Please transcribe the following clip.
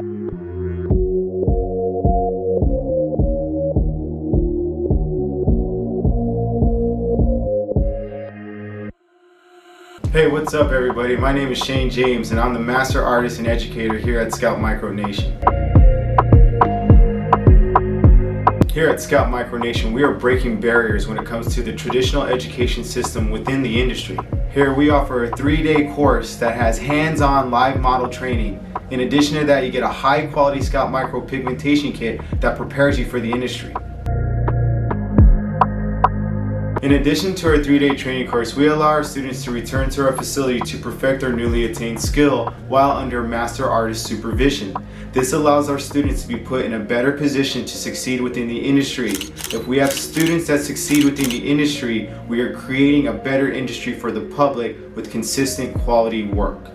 Hey, what's up everybody? My name is Shane James and I'm the Master Artist and Educator here at Scalp Micronation. Here at Scalp Micronation, we are breaking barriers when it comes to the traditional education system within the industry. Here we offer a 3-day course that has hands-on live model training. In addition to that, you get a high-quality scalp micropigmentation kit that prepares you for the industry. In addition to our 3-day training course, we allow our students to return to our facility to perfect their newly attained skill while under master artist supervision. This allows our students to be put in a better position to succeed within the industry. If we have students that succeed within the industry, we are creating a better industry for the public with consistent quality work.